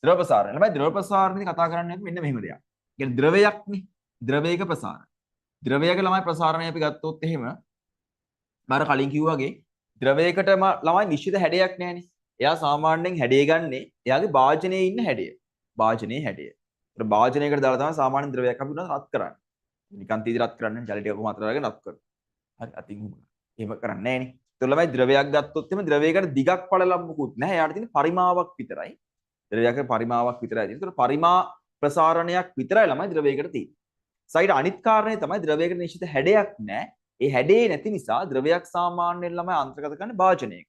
ද්‍රව ප්‍රසාරණය. ළමයි ද්‍රව ප්‍රසාරණයදී කතා කරන්නේ අපි මෙන්න මෙහෙම දෙයක්. කියන්නේ ද්‍රවයක්නේ. ද්‍රවයක ප්‍රසාරණ. ද්‍රවයක ළමයි ප්‍රසාරණය අපි ගත්තොත් එහෙම මම කලින් කිව්වා වගේ ද්‍රවයකටම ළමයි නිශ්චිත හැඩයක් නැහැනේ. එයා සාමාන්‍යයෙන් හැඩය ගන්නේ එයාගේ වාජනයේ ඉන්න හැඩය. වාජනයේ හැඩය. ඒත් වාජනයකට දාලා තමයි සාමාන්‍ය ද්‍රවයක් අපි උනත් රත් කරන්නේ. නිකන් තීදි රත් කරන්නේ ජල ටික කොහොම අතර දාගෙන රත් කරනවා. හරි අතින් උහුම. එහෙම කරන්නේ නැහනේ. ඒතකොට ළමයි ද්‍රවයක් ගත්තොත් එimhe ද්‍රවයකට දිගක් පළලක් මොකුත් නැහැ. එයාට තියෙන පරිමාවක් විතරයි. ද්‍රවයක පරිමාවක් විතරයි තියෙන්නේ. ඒතකොට පරිමා ප්‍රසාරණයක් විතරයි ළමයි ද්‍රවයකට තියෙන්නේ. සයිඩ් අනිත් කාරණේ තමයි ද්‍රවයකට නිශ්චිත හැඩයක් නැහැ. ඒ හැඩේ නැති නිසා ද්‍රවයක් සාමාන්‍යයෙන් ළමයි අන්තර්ගත කරන්නේ වාජනයක.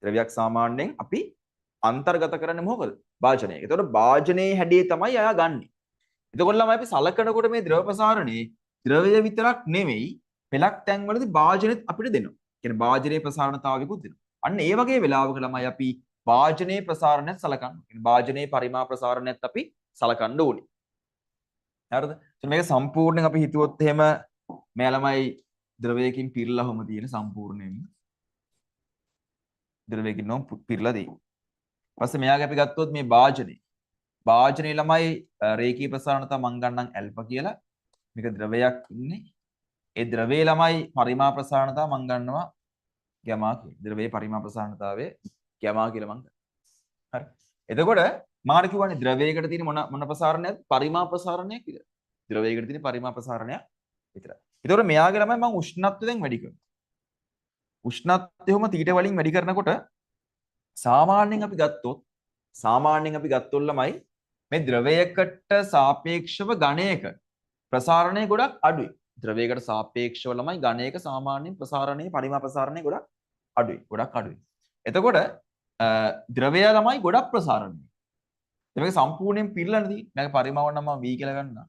ද්‍රවයක් සාමාන්‍යයෙන් අපි අන්තර්ගත කරන්නේ මොකද? වාජනයක. ඒතකොට වාජනයේ හැඩේ තමයි අයා ගන්නෙ. එතකොට ළමයි අපි සලකනකොට මේ ද්‍රව ප්‍රසාරණේ ද්‍රවය විතරක් නෙමෙයි පෙලක් තැන්වලදී වාජනෙත් අපිට දෙනවා. කියන්නේ වාජනයේ ප්‍රසාරණතාවයකුත් දෙනවා. අන්න ඒ වගේ වෙලාවක ළමයි අපි වාජනයේ ප්‍රසාරණයත් සලකන්න. කියන්නේ වාජනයේ පරිමා ප්‍රසාරණයත් අපි සලකන්න ඕනේ. හරිද? එතකොට මේක සම්පූර්ණයෙන් අපි හිතුවොත් එහෙම මේ ළමයි ද්‍රවයකින් පිරලාම තියෙන සම්පූර්ණයෙන්ම ද්‍රවයකින් නම් පිරලා තියෙන්නේ. ඊපස්සේ මෙයාගේ අපි ගත්තොත් මේ වාජනේ. වාජනේ ළමයි රේඛීය ප්‍රසාරණතා මං ගන්නම් ඇල්ෆා කියලා. මේක ද්‍රවයක් ඉන්නේ. ඒ ද්‍රවයේ ළමයි පරිමා ප්‍රසාරණතාව මං ගන්නවා ගැමා කියලා. ද්‍රවයේ පරිමා ප්‍රසාරණතාවය ගැමා කියලා මං ගන්නවා. හරි. එතකොට මාර කිව්වනේ ද්‍රවයකට තියෙන මොන ප්‍රසාරණයක්ද? පරිමා ප්‍රසාරණයක් විතරයි. ද්‍රවයකට තියෙන පරිමා ප්‍රසාරණයක් විතරයි. එතකොට මෙයාගේ ළමයි මං උෂ්ණත්වය දැන් වැඩි කරනවා. උෂ්ණත්වය කොහොම තීට වලින් වැඩි කරනකොට සාමාන්‍යයෙන් අපි ගත්තොත් ළමයි මේ ද්‍රවයකට සාපේක්ෂව ඝනයක ප්‍රසාරණය ගොඩක් අඩුයි. ද්‍රවයකට සාපේක්ෂව ළමයි ඝනයක සාමාන්‍යයෙන් ප්‍රසාරණයේ පරිමා ප්‍රසාරණය ගොඩක් අඩුයි. එතකොට ද්‍රවය ළමයි ගොඩක් ප්‍රසාරණය. මේක සම්පූර්ණයෙන් පිරලා නැති. මේක පරිමාව නම් මම v කියලා ගන්නවා.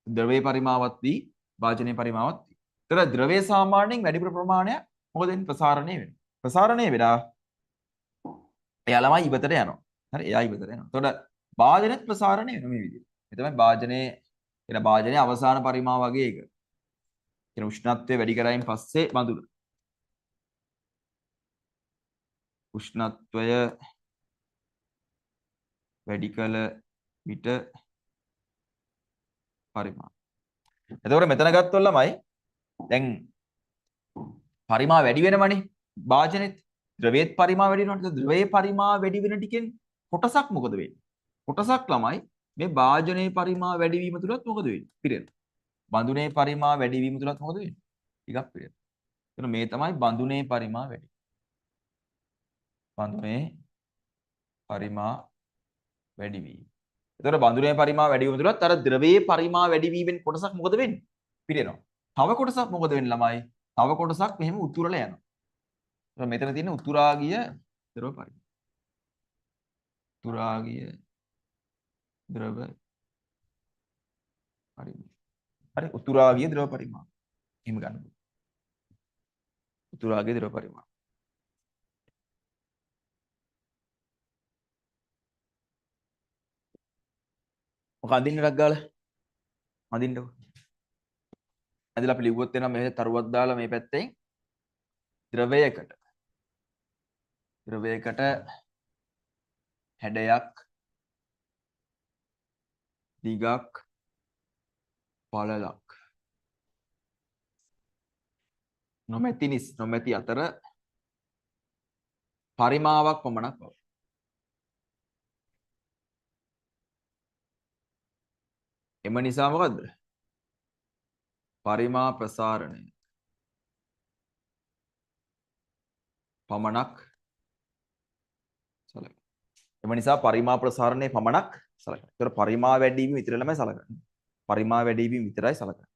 ද්‍රවයේ පරිමාවත් v, වාජනයේ පරිමාවත් v. ඒතර ද්‍රවයේ සාමාන්‍යයෙන් වැඩි ප්‍රමාණයක් මොකද වෙන්නේ? ප්‍රසාරණය වෙනවා. ප්‍රසාරණය වෙලා එයා ළමයි ඉවතට යනවා. හරි එයා ඉවතට යනවා. එතකොට වාජනෙත් ප්‍රසාරණය වෙනවා මේ විදිහට. ඒ තමයි වාජනයේ එන වාජනයේ අවසාන පරිමාව වගේ එක. කියන උෂ්ණත්වය වැඩි කරායින් පස්සේ බඳුන. උෂ්ණත්වය වැඩි කළ විට පරිමාව. එතකොට මෙතන ගත්තොත් ළමයි දැන් පරිමාව වැඩි වෙනවනේ වාජනෙත් ද්‍රවයේත් පරිමාව වැඩි වෙනවනේ. ද්‍රවයේ පරිමාව වැඩි වෙන ටිකෙන් කොටසක් මොකද වෙන්නේ? කොටසක් ළමයි මේ වාජනයේ පරිමාව වැඩි වීම තුලත් මොකද වෙන්නේ? පිරෙනවා. බඳුනේ පරිමාව වැඩි වීම තුලත් මොකද වෙන්නේ? ටිකක් පිරෙනවා. එතන මේ තමයි බඳුනේ පරිමාව වැඩි. බඳුනේ පරිමාව වැඩි වීම. එතකොට බඳුනේ පරිමාව වැඩි වීම තුලත් අර ද්‍රවයේ පරිමාව වැඩි වීමෙන් කොටසක් මොකද වෙන්නේ? පිරෙනවා. තව කොටසක් මොකද වෙන්නේ ළමයි? තව කොටසක් මෙහෙම උතුරලා යනවා. එතකොට මෙතන තියෙන උතුරා ගිය ද්‍රව පරිමාව. උතුරා ගිය ද්‍රව පරිමාව. හරි උතුරා ගිය ද්‍රව පරිමාව. එහෙම ගන්න. උතුරා ගිය ද්‍රව පරිමාව. මොක අඳින්න ටක් ගාලා අඳින්නකො. ඇදලා අපි ලිව්වොත් එනවා මේ තරුවක් දාලා මේ පැත්තෙන් ද්‍රවයකට හැඩයක් දිගක් පළලක් නොමැති අතර පරිමාවක් පමණක් බව. එම නිසා මොකද්ද? පරිමා ප්‍රසාරණය පමණක් සලකනවා. එම නිසා පරිමා ප්‍රසාරණය පමණක් සලකනවා. ඒතර පරිමා වැඩි වීම විතර ළමයි සලකන්නේ. පරිමා වැඩි වීම විතරයි සලකන්නේ.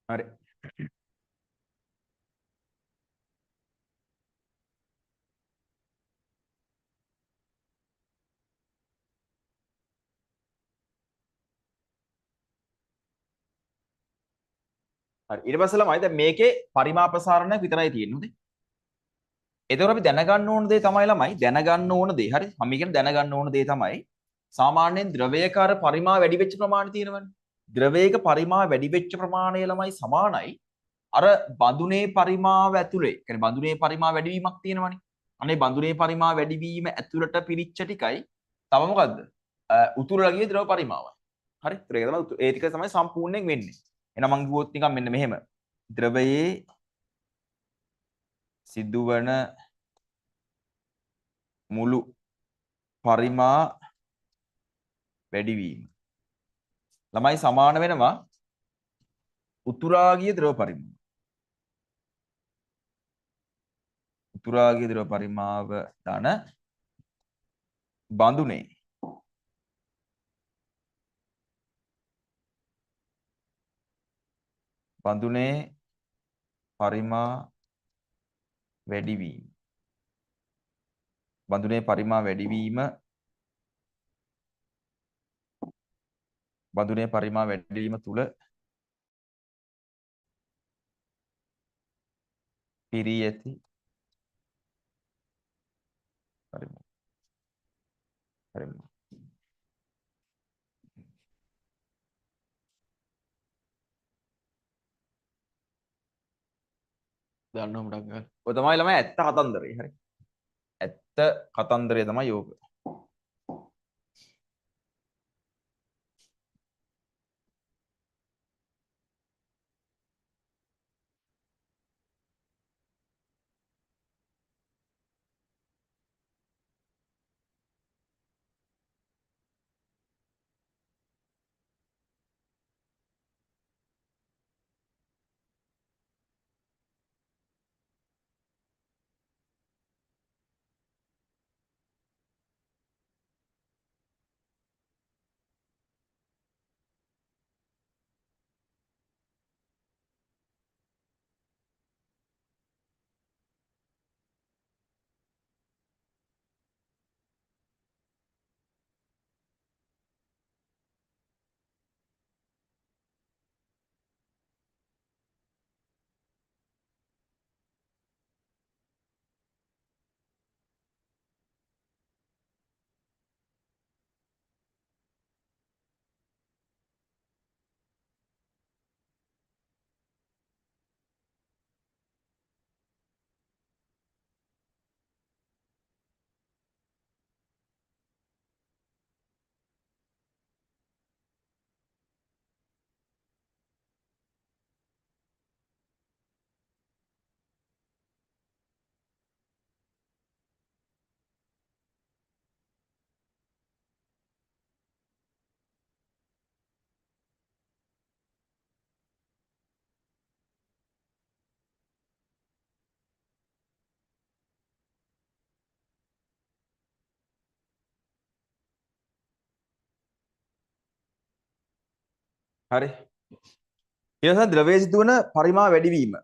හරි. හරි. ඊට පස්සේ ළමයි දැන් මේකේ පරිමාප ප්‍රසාරණයක් විතරයි තියෙන්නේ. එතකොට අපි දැනගන්න ඕන දේ තමයි ළමයි දැනගන්න ඕන දේ. හරි. මම කියන්නේ දැනගන්න ඕන දේ තමයි සාමාන්‍යයෙන් ද්‍රවයක අර පරිමා වැඩි වෙච්ච ප්‍රමාණය තියෙනවනේ. ද්‍රවයක පරිමා වැඩි වෙච්ච ප්‍රමාණය ළමයි සමානයි අර බඳුනේ පරිමාව ඇතුලේ. කියන්නේ බඳුනේ පරිමා වැඩිවීමක් තියෙනවනේ. අනේ බඳුනේ පරිමා වැඩිවීම ඇතුළට පිරිච්ච ටිකයි තව මොකද්ද? උතුරලා ගිය ද්‍රව පරිමාවයි. හරි. ඒක තමයි ඒ ටික තමයි සම්පූර්ණයෙන් වෙන්නේ. එහෙනම් මම කිව්වොත් නිකන් මෙන්න මෙහෙම. ද්‍රවයේ සිදුවන මුළු පරිමා වැඩිවීම ළමයි සමාන වෙනවා උතුරා ගිය ද්‍රව පරිමාව. උතුරා ගිය ද්‍රව පරිමාව ධන බඳුනේ පරිමා වැඩිවීම. බඳුනේ පරිමා වැඩිවීම තුල පිරී ඇති පරිමා. දන්න උඹට ගන්න. ඔය තමයි ළමයි ඇත්ත කතන්දරේ. හරි. ඇත්ත කතන්දරය තමයි යෝග. හරි. ඊළඟට ද්‍රවයේ සිදුවන පරිමා වැඩිවීම.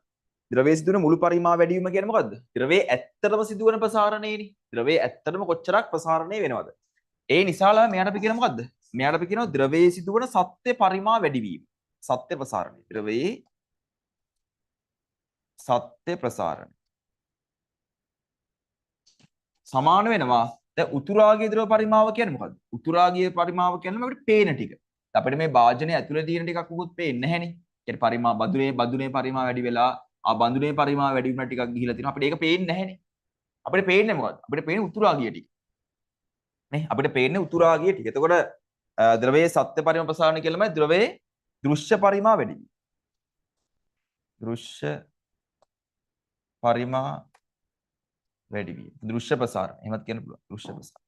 ද්‍රවයේ සිදුවන මුළු පරිමා වැඩිවීම කියන්නේ මොකද්ද? ද්‍රවයේ ඇත්තටම සිදුවන ප්‍රසාරණයනේ. ද්‍රවයේ ඇත්තටම කොච්චරක් ප්‍රසාරණය වෙනවද? ඒ නිසා ළමයි මෙයාට අපි කියන මොකද්ද? මෙයාට අපි කියනවා ද්‍රවයේ සිදුවන සත්‍ය පරිමා වැඩිවීම. සත්‍ය ප්‍රසාරණය. ද්‍රවයේ සත්‍ය ප්‍රසාරණය. සමාන වෙනවා. දැන් උතුරාගිය ද්‍රව පරිමාව කියන්නේ මොකද්ද? උතුරාගිය පරිමාව කියන්නේ අපිට පේන ටික. අපිට මේ භාජනයේ ඇතුලේ තියෙන ටිකක් උකුත් පේන්නේ නැහෙනේ. කියන්නේ පරිමා බඳුනේ පරිමා වැඩි වෙලා බඳුනේ පරිමා වැඩි වුණා ටිකක් ගිහිලා තියෙනවා. අපිට ඒක පේන්නේ නැහෙනේ. අපිට පේන්නේ මොකද්ද? අපිට පේන්නේ උතුරාගිය ටික. නේ? අපිට පේන්නේ උතුරාගිය ටික. එතකොට ද්‍රවයේ සත්‍ය පරිමා ප්‍රසාරණය කියලාමයි ද්‍රවයේ දෘශ්‍ය පරිමා වැඩි වීම. දෘශ්‍ය පරිමා වැඩි වීම. දෘශ්‍ය ප්‍රසාරණ. එහෙමත් කියන්න පුළුවන්. දෘශ්‍ය ප්‍රසාරණ.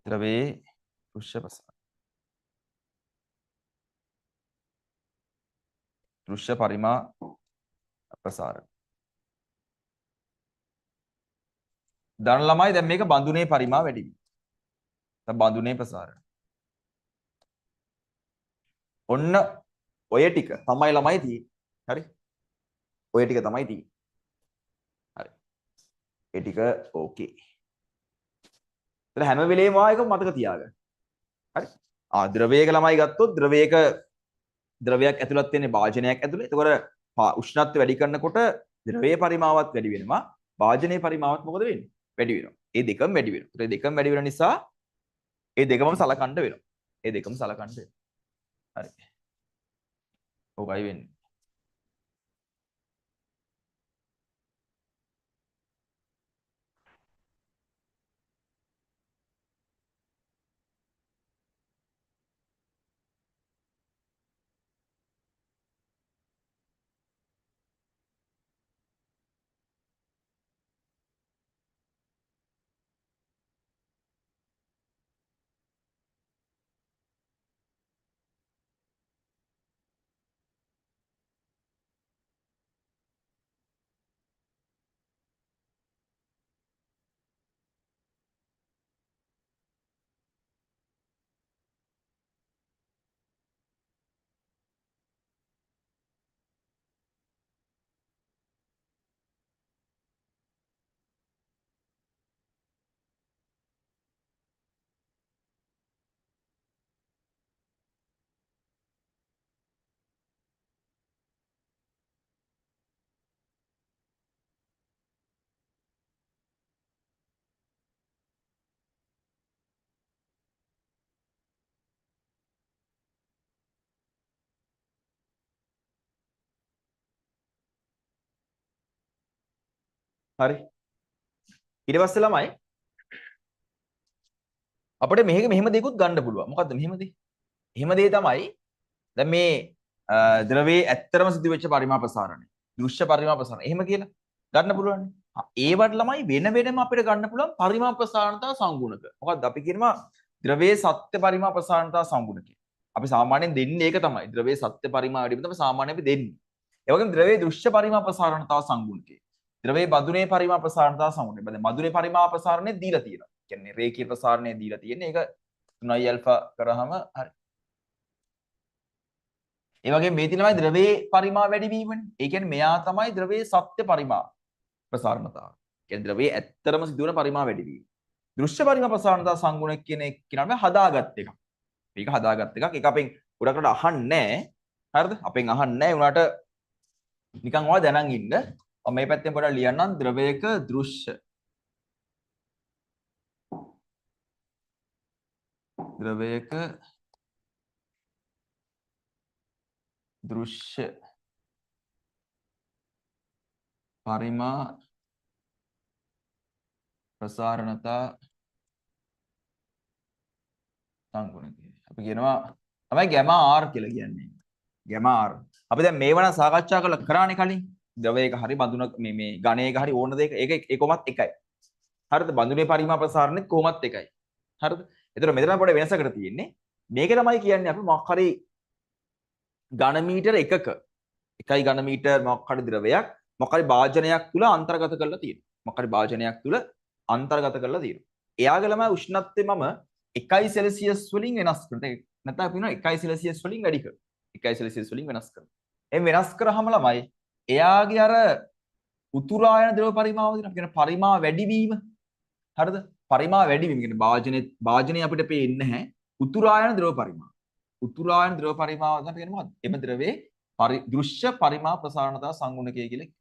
ද්‍රවයේ දෘශ්‍ය ප්‍රසාරණ. දෘශ්‍ය පරිමා ප්‍රසාරණ. දන්න ළමයි දැන් මේක බඳුනේ පරිමා වැඩි වීම. දැන් බඳුනේ ප්‍රසාරණ. ඔන්න ඔය ටික තමයි ළමයි තියෙන්නේ. හරි. ඔය ටික තමයි තියෙන්නේ. හරි. ඒ ටික ඕකේ. ඒතර හැම වෙලේම ආයක මතක තියාගන්න. හරි. ද්‍රවයක ළමයි ගත්තොත් ද්‍රවයක් ඇතුළත් වෙන්නේ භාජනයක් ඇතුළේ. එතකොට උෂ්ණත්වය වැඩි කරනකොට ද්‍රවයේ පරිමාවත් වැඩි වෙනවා. භාජනයේ පරිමාවත් මොකද වෙන්නේ? වැඩි වෙනවා. ඒ දෙකම වැඩි වෙනවා. ඒ දෙකම වැඩි වෙන නිසා ඒ දෙකම සලකන්න වෙනවා. ඒ දෙකම සලකන්න වෙනවා. හරි. ඕකයි වෙන්නේ. හරි. ඊට පස්සේ ළමයි අපිට මෙහෙම දෙයක්ත් ගන්න පුළුවන්. මොකද්ද මෙහෙම දෙය? එහෙම දෙය තමයි දැන් මේ ද්‍රවයේ ඇත්තරම සිදුවෙච්ච පරිමාප ප්‍රසාරණය. දෘශ්‍ය පරිමාප ප්‍රසාරණය. එහෙම කියලා ගන්න පුළුවන්. ඒවට ළමයි වෙන වෙනම අපිට ගන්න පුළුවන් පරිමාප ප්‍රසාරණතා සංගුණක. මොකද්ද අපි කියනවා ද්‍රවයේ සත්‍ය පරිමාප ප්‍රසාරණතා සංගුණකය. අපි සාමාන්‍යයෙන් දෙන්නේ ඒක තමයි. ද්‍රවයේ සත්‍ය පරිමාප වැඩි තමයි සාමාන්‍යයෙන් අපි දෙන්නේ. ඒ වගේම ද්‍රවයේ දෘශ්‍ය පරිමාප ප්‍රසාරණතා සංගුණකය. ද්‍රවයේ බඳුනේ පරිමාප ප්‍රසාරණතා සංගුණකය. දැන් බඳුනේ පරිමාප ප්‍රසාරණය දීලා තියෙනවා. කියන්නේ රේඛීය ප්‍රසාරණය දීලා තියෙන්නේ. ඒක 3i ඇල්ෆා කරාම හරි. ඒ වගේ මේ තියෙනමයි ද්‍රවයේ පරිමා වැඩි වීමනේ. ඒ කියන්නේ මෙයා තමයි ද්‍රවයේ සත්‍ය පරිමා ප්‍රසාරණතාව. කියන්නේ ද්‍රවයේ ඇත්තරම සිදුවන පරිමා වැඩි වීම. දෘශ්‍ය පරිමා ප්‍රසාරණතා සංගුණක කියන එක කියනවා මේ හදාගත් එකක්. මේක හදාගත් එකක්. ඒක අපෙන් ගොඩකට අහන්නේ නැහැ. හරිද? අපෙන් අහන්නේ නැහැ. උනාට නිකන් ඔයා දැනන් ඉන්න. මම මේ පැත්තෙන් පොඩ්ඩක් ලියන්නම් ද්‍රවයක දෘශ්‍ය. ද්‍රවයක දෘශ්‍ය පරිමා ප්‍රසාරණතා සංගුණකය. අපි කියනවා තමයි ගැමා R කියලා කියන්නේ. ගැමා R. අපි දැන් මේව නම් සාකච්ඡා කරානේ කලින්. ද්‍රවයක හරි බඳුනක මේ ඝනයක හරි ඕන දෙයක ඒක කොහොමත් එකයි. හරිද? බඳුනේ පරිමාප ප්‍රසාරණෙත් කොහොමත් එකයි. හරිද? ඒතර මෙතන පොඩ වෙනසකට තියෙන්නේ. මේක තමයි කියන්නේ අපි මොකක් හරි ඝන මීටර එකක එකයි ඝන මීටර මොකක් හරි ද්‍රවයක් මොකක් හරි භාජනයක් තුල අන්තර්ගත කරලා තියෙනවා. මොකක් හරි භාජනයක් තුල අන්තර්ගත කරලා තියෙනවා. එයාගේ ළමයි උෂ්ණත්වය මම 1 සෙල්සියස් වලින් වෙනස් කරනවා. නැත්නම් අපි කියනවා 1 සෙල්සියස් වලින් වැඩි කරනවා. 1 සෙල්සියස් වලින් වෙනස් කරනවා. එම් වෙනස් කරාම ළමයි එයාගේ අර උතුරායන ද්‍රව පරිමාව දින අපි කියන පරිමා වැඩිවීම. හරිද? පරිමා වැඩිවීම කියන්නේ භාජනයේ අපිට පේන්නේ නැහැ. උතුරායන ද්‍රව පරිමාව. උතුරායන ද්‍රව පරිමාව අපි කියන්නේ මොකක්ද? එම ද්‍රවයේ දෘශ්‍ය පරිමා ප්‍රසාරණතා සංගුණකය කියලා.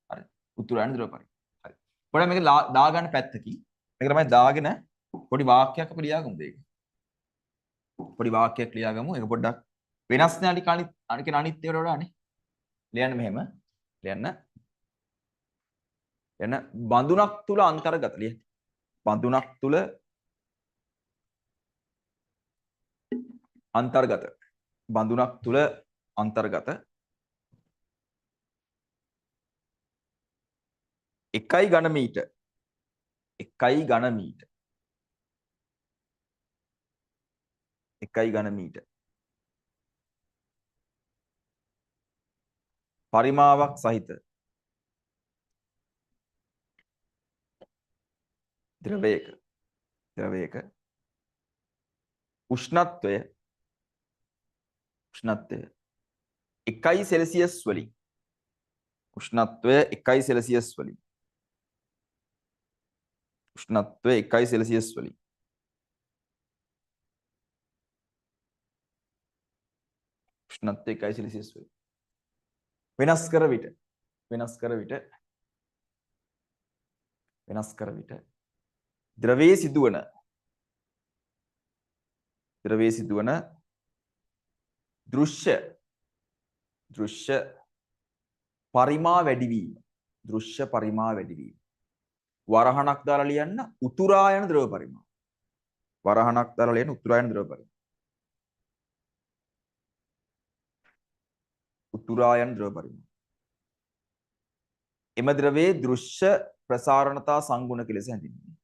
හරි. උතුරායන ද්‍රව පරිමාව. හරි. පොඩ්ඩක් මේක දාගන්න පැත්තකින්. මේක තමයි දාගෙන පොඩි වාක්‍යයක් අපි ලියාගමු දෙයක. පොඩි වාක්‍යයක් ලියාගමු. ඒක පොඩ්ඩක් වෙනස් නේ අනික අනිත් ඒවාට වඩානේ. ලියන්න මෙහෙම. ලියන්න. බඳුනක් තුල අන්තර්ගත ලියන්න. බඳුනක් තුල අන්තර්ගත. බඳුනක් තුල අන්තර්ගත. එකයි ඝන මීටර. එකයි ඝන මීටර. එකයි ඝන මීටර. පරිමාවක් සහිත ද්‍රවයක උෂ්ණත්වය උෂ්ණත්වය 1 සෙල්සියස් වලින් උෂ්ණත්වය 1 සෙල්සියස් වලින් උෂ්ණත්වය 1 සෙල්සියස් වලින් උෂ්ණත්වය 1 සෙල්සියස් වලින් වෙනස් කර විට ද්‍රවයේ සිදුවන දෘශ්‍ය පරිමා වැඩිවීම වරහණක් දාලා ලියන්න උතුරා යන ද්‍රව පරිමා එම ද්‍රවයේ දෘශ්‍ය ප්‍රසාරණතා සංගුණක ලෙස හැඳින්වේ.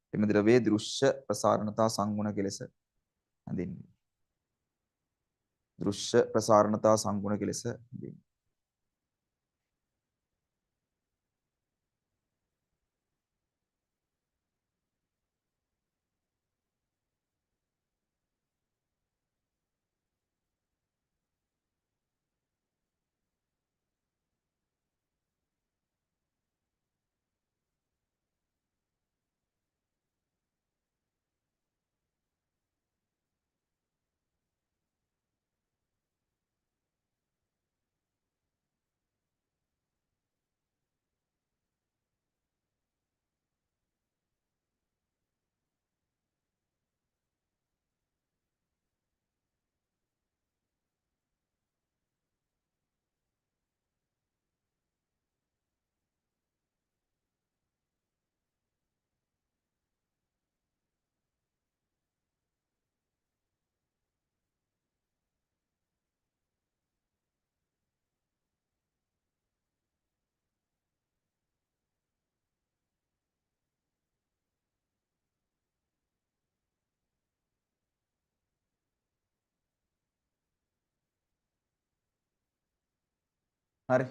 හරි.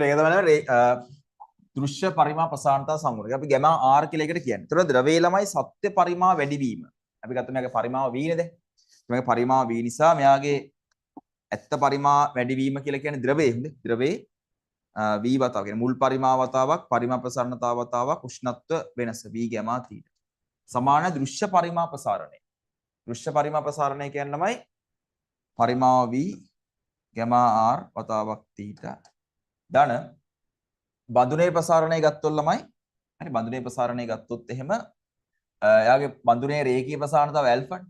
ඒක තමයි දෘශ්‍ය පරිමා ප්‍රසාරණතා සංගුණක. අපි ගැමා R කියලා එකට කියන්නේ. ඒතර ද්‍රවයේ ළමයි සත්‍ය පරිමා වැඩිවීම. අපි ගත්ත මේකේ පරිමාව V නේද? මේකේ පරිමාව V නිසා මෙයාගේ ඇත්ත පරිමා වැඩිවීම කියලා කියන්නේ ද්‍රවයේ හොඳ. ද්‍රවයේ V වතාව කියන්නේ මුල් පරිමා වතාවක් පරිමා ප්‍රසාරණතා වතාවක් උෂ්ණත්ව වෙනස V ගැමා තීටා. සමාන දෘශ්‍ය පරිමා ප්‍රසාරණය. දෘශ්‍ය පරිමා ප්‍රසාරණය කියන්නේ ළමයි පරිමාව V ගැමා R වතාවක් තීටා ධන බඳුනේ ප්‍රසාරණය ගත්තොත් ළමයි හරි බඳුනේ ප්‍රසාරණය ගත්තොත් එහෙම එයාගේ බඳුනේ රේඛීය ප්‍රසාරණතාව ඇල්ෆා.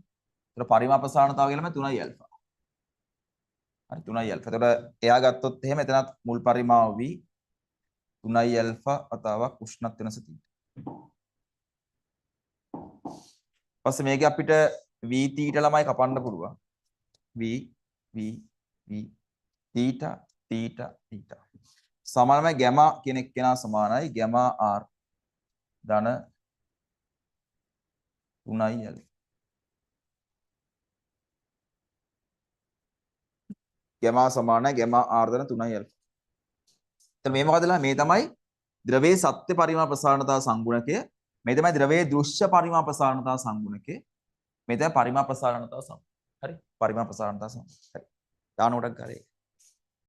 ඒතර පරිමා ප්‍රසාරණතාව කියලා තමයි 3i ඇල්ෆා. හරි 3i ඇල්ෆා. ඒතර එයා ගත්තොත් එහෙම එතනත් මුල් පරිමාව V 3i ඇල්ෆා වතාවක් උෂ්ණත්ව වෙනස තීටා. ඊපස්සේ මේක අපිට V තීටා ළමයි කපන්න පුළුවන්. V තීටා සමානයි ගැමා කියන එක්කෙනා සමානයි ගැමා R ධන 3i L. ගැමා සමානයි ගැමා R ධන 3i L. එතන මේ මොකදලා මේ තමයි ද්‍රවයේ සත්‍ය පරිමා ප්‍රසාරණතා සංගුණකය. මේ තමයි ද්‍රවයේ දෘශ්‍ය පරිමා ප්‍රසාරණතා සංගුණකය. මේ තමයි පරිමා ප්‍රසාරණතා සංගුණකය. හරි පරිමා ප්‍රසාරණතා සංගුණකය. හරි දාන කොටක් කරේ